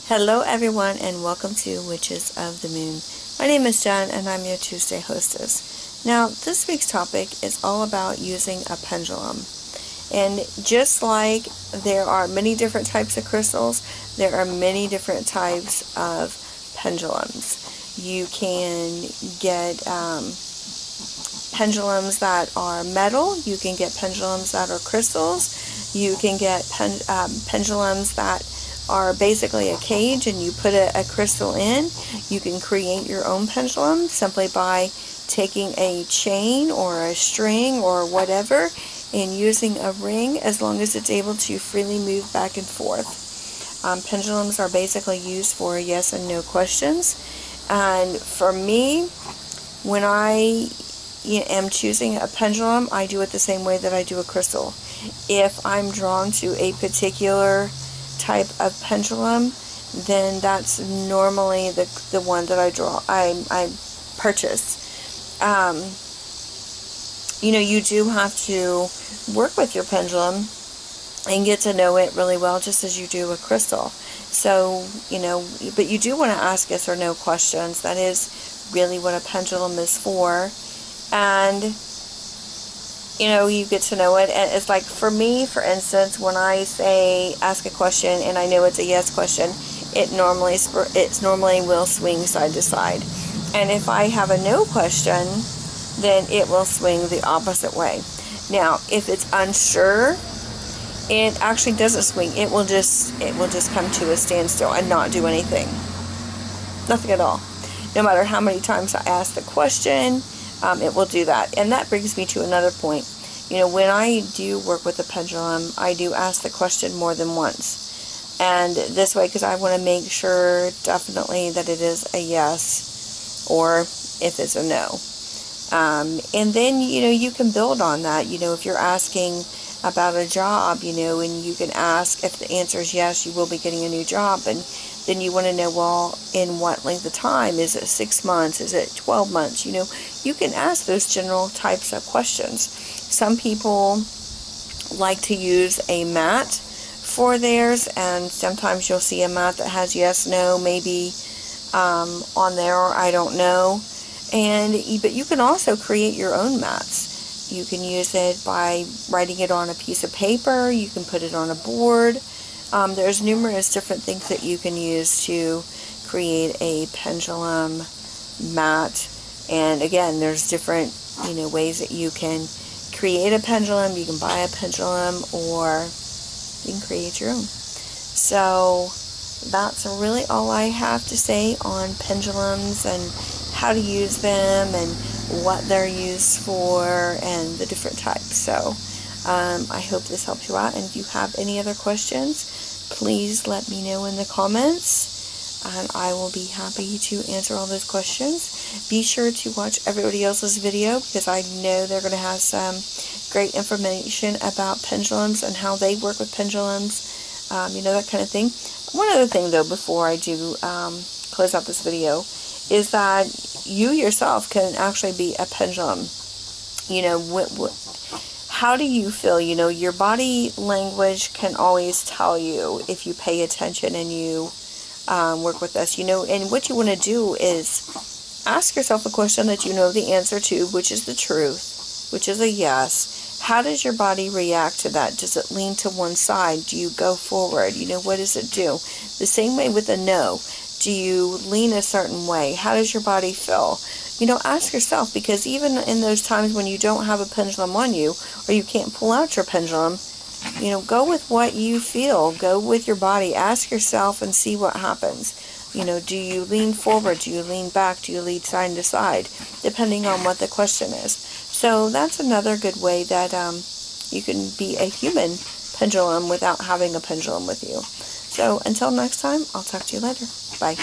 Hello everyone and welcome to Witches of the Moon. My name is Jen and I'm your Tuesday hostess. Now this week's topic is all about using a pendulum. And just like there are many different types of crystals, there are many different types of pendulums. You can get pendulums that are metal, you can get pendulums that are crystals, you can get pendulums that are basically a cage and you put a crystal in. You can create your own pendulum simply by taking a chain or a string or whatever and using a ring, as long as it's able to freely move back and forth. Pendulums are basically used for yes and no questions, and for me, when I am choosing a pendulum, I do it the same way that I do a crystal. If I'm drawn to a particular type of pendulum, then that's normally the one that I purchase. You do have to work with your pendulum and get to know it really well, just as you do a crystal. So, but you do want to ask yes or no questions. That is really what a pendulum is for. And you get to know it. And it's like, for me, for instance, when I say ask a question and I know it's a yes question, it normally will swing side to side. And if I have a no question, then it will swing the opposite way. Now, if it's unsure, it actually doesn't swing. It will just come to a standstill and not do anything. Nothing at all. No matter how many times I ask the question, it will do that. And that brings me to another point. When I do work with a pendulum, I do ask the question more than once. And this way, because I want to make sure definitely that it is a yes or if it's a no. And then, you can build on that. If you're asking about a job, and you can ask, if the answer is yes, you will be getting a new job. And then you want to know, well, in what length of time? Is it 6 months? Is it 12 months? You can ask those general types of questions. Some people like to use a mat for theirs, and sometimes you'll see a mat that has yes, no, maybe on there, or I don't know. But you can also create your own mats. You can use it by writing it on a piece of paper. You can put it on a board. There's numerous different things that you can use to create a pendulum mat. And again, there's different, ways that you can create a pendulum. You can buy a pendulum, or you can create your own. So that's really all I have to say on pendulums and how to use them and what they're used for and the different types. So I hope this helps you out, and if you have any other questions, please let me know in the comments, and I will be happy to answer all those questions. Be sure to watch everybody else's video, because I know they're going to have some great information about pendulums and how they work with pendulums, that kind of thing. One other thing, though, before I do close out this video, is that you yourself can actually be a pendulum. How do you feel? Your body language can always tell you if you pay attention and you work with us. And what you want to do is ask yourself a question that you know the answer to, which is the truth, which is a yes. How does your body react to that? Does it lean to one side? Do you go forward? What does it do? The same way with a no. Do you lean a certain way? How does your body feel? Ask yourself, because even in those times when you don't have a pendulum on you, or you can't pull out your pendulum, go with what you feel. Go with your body. Ask yourself and see what happens. Do you lean forward? Do you lean back? Do you lean side to side? Depending on what the question is. So that's another good way that you can be a human pendulum without having a pendulum with you. So until next time, I'll talk to you later. Bye.